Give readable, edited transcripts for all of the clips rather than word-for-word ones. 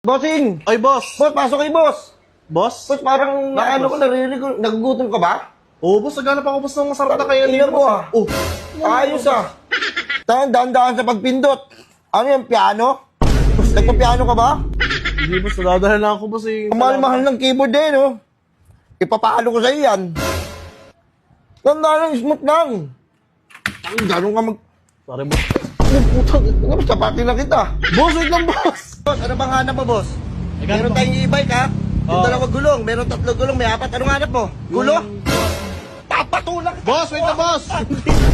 Bossing! Ay, boss! Boss, pasok kayo, boss! Boss? Boss, parang Bakit, ano ko, boss? narinig ko, nagugutom ka ba? Oo, boss. Naghanap ako, boss, ng masarap na kaya Tingnan mo, ah. Oh, Ayos, ah. Daan-daan sa pagpindot. Ano yung piano? Nagpa-piano ka ba? hindi, boss. Nadadala na ako, boss. Eh. Ang mahal-mahal ng keyboard eh, no? Ipapalo ko sa'yo yan. Tandaan lang, smooth lang. Ang ganun ka mag... Sorry, boss. Oh, putang, ano, sapatin na kita. Boss, wait lang, boss! Boss, ano bang hanap mo, boss? Ikaw Meron ba? tayong e-bike, ha? Yung Oo. dalawang gulong, meron 3 gulong, may 4. Anong hanap mo? Gulo? Papatulak! Boss, wait lang, boss!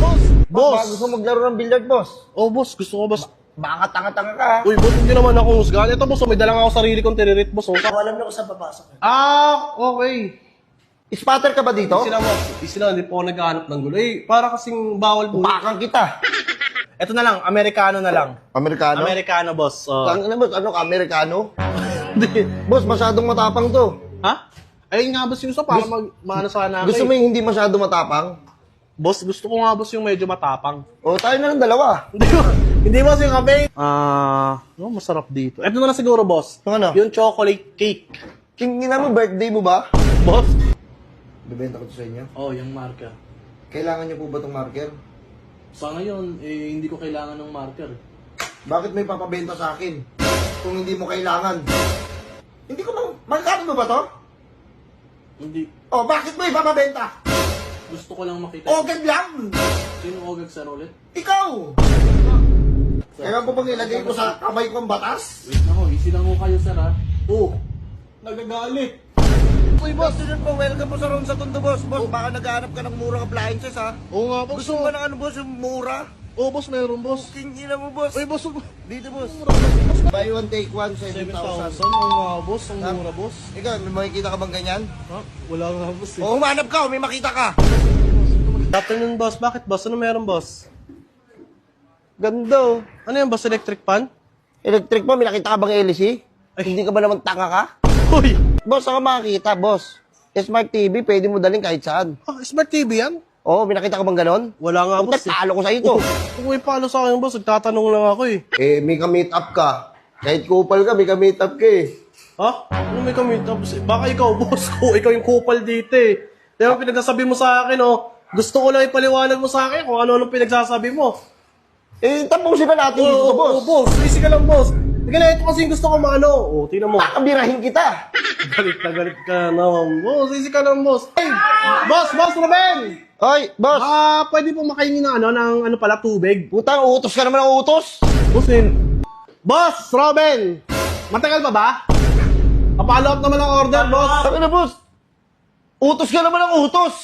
Boss! Boss! Baka gusto maglaro ng billiard, boss. Oh, boss. Gusto ko, boss. Baka tanga-tanga ka, ha? Uy, boss, hindi naman ako husgahan. Ito, boss. May dalang ako sarili kong tiririt, boss. Oh. Alam na kung saan papasok. Ah, okay. Spatter ka ba dito? Easy lang, hindi po ako naghahanap ng gulo. Eh, para kasing bawal po. Bakang kita. Ito na lang, Amerikano na lang. Amerikano? Amerikano, boss. Tangina, boss, ano ka, Amerikano? Boss, masyadong matapang to. Ha? Ayun nga, boss, yung gusto para maano sana ako. Gusto mo yung hindi masyado matapang? Boss, gusto ko nga, boss, yung medyo matapang. O, tayo na lang dalawa. Hindi, boss, yung kape. Masarap dito. Ito na lang siguro, boss. Yung ano? Yung chocolate cake. Kingina mo, birthday mo ba? Boss? Bibenta ko to sa inyo. Oh, yung marker. Kailangan niyo po ba itong marker? Sa ngayon, hindi ko kailangan ng marker. Bakit may papabenta sa akin? Kung hindi mo kailangan. Hindi ko magkano mo ba to? Hindi. O, bakit mo ipapabenta? Gusto ko lang makita. Ogad lang! Sino ogag sa ulit? Ikaw! Kailan po bang ilagay ko sa kamay ko ang batas? Wait na ho, easy lang ho kayo, sir, ha? Oh, nagagalit. Uy, boss, student po, welcome po sa Ron sa Tondo, boss. Boss, baka naghahanap ka ng murang appliances, ha? Oo nga, boss. Gusto mo ba ng ano, boss, yung mura? Oo, boss, meron, boss. Kingina mo, boss. Uy, boss, Dito, boss. Buy one, take one, 7,000. 7,000. Oo nga, boss. Ang Ha? mura, boss. Ikaw, may makikita ka bang ganyan? Ha? Wala nga, boss, eh. O, humanap ka, may makita ka. Good afternoon, boss. Bakit, boss? Ano meron, boss? Ganda, oh. Ano yan, boss? Electric pan? Electric mo, may nakita ka bang LC? Ay. Hindi ka ba naman tanga ka? Uy! Boss, saan ka makakita, boss? Smart TV, pwede mo dalhin kahit saan. Ah, smart TV yan? Oo, may nakita ka bang ganon? Wala nga, Puta, boss, eh. talo ko sa ito. Kung may palo sa akin, boss, nagtatanong lang ako, eh. May ka-meet up ka. Kahit kupal ka, may ka-meet up ka eh. Ha? Ano may kamit? Tapos, baka ikaw, boss ko. Ikaw yung kupal dito, eh. Kaya pinagsasabi mo sa akin, oh. Gusto ko lang ipaliwanag mo sa akin kung ano-anong pinagsasabi mo. Tapusin na natin dito, boss. Oo, boss. Easy ka lang, boss. Sige na, ito kasi yung gusto ko maano. Oo, tingnan mo. Kakabirahin kita. Galit ka naman, boss. Easy ka lang, boss. Hey! Boss, Ruben! Hoy, boss. Pwede po makainin ng ano pala, tubig. Putang, utos ka naman ng utos. Boss, Boss, Ruben! Matagal pa ba? Pa-follow up naman ang order, boss. Sabi na, boss. Utos ka naman ng utos.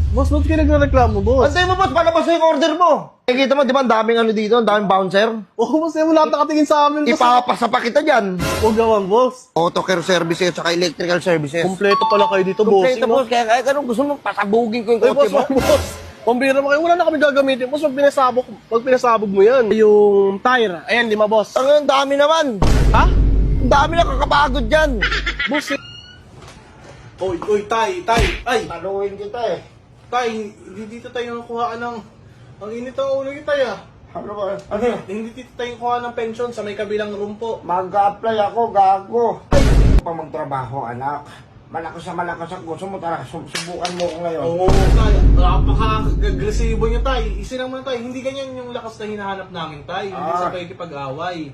Boss, ba't kayo nagreklamo, boss? Antay mo, boss, palabas na yung order mo. Nakikita mo, di ba, ang daming ano dito, ang daming bouncer? Oo, boss, mo lahat nakatingin sa amin, boss. Ipapasa pa kita dyan. Huwag naman, boss. Auto care services, saka electrical services. Kompleto pala kayo dito, boss. Kompleto, boss. Kaya anong gusto mo, pasabugin ko yung Ay, kotse boss, mo? boss. Pambira mo kayo, wala na kami gagamitin. Boss, pag pinasabog mo yan. Yung tire, ayan, 5, boss. Ang dami naman. Ha? Ang dami na kakapagod dyan. Boss, Oy, tay. Ay, Taluhin kita eh. tay, hindi dito tayo nakuhaan ng... Ang init ang ulo kita, ah. Ano ba? Ano? Hindi dito tayo kuha ng pension sa may kabilang room po. Mag-apply ako, gago. Ay! Pa magtrabaho, anak. Malakas ang gusto mo, tara, subukan mo ko ngayon. Oo, tay. Napaka-agresibo niyo, tay. Isi naman, tay. Hindi ganyan yung lakas na hinahanap namin, tay. Hindi sa pag-away.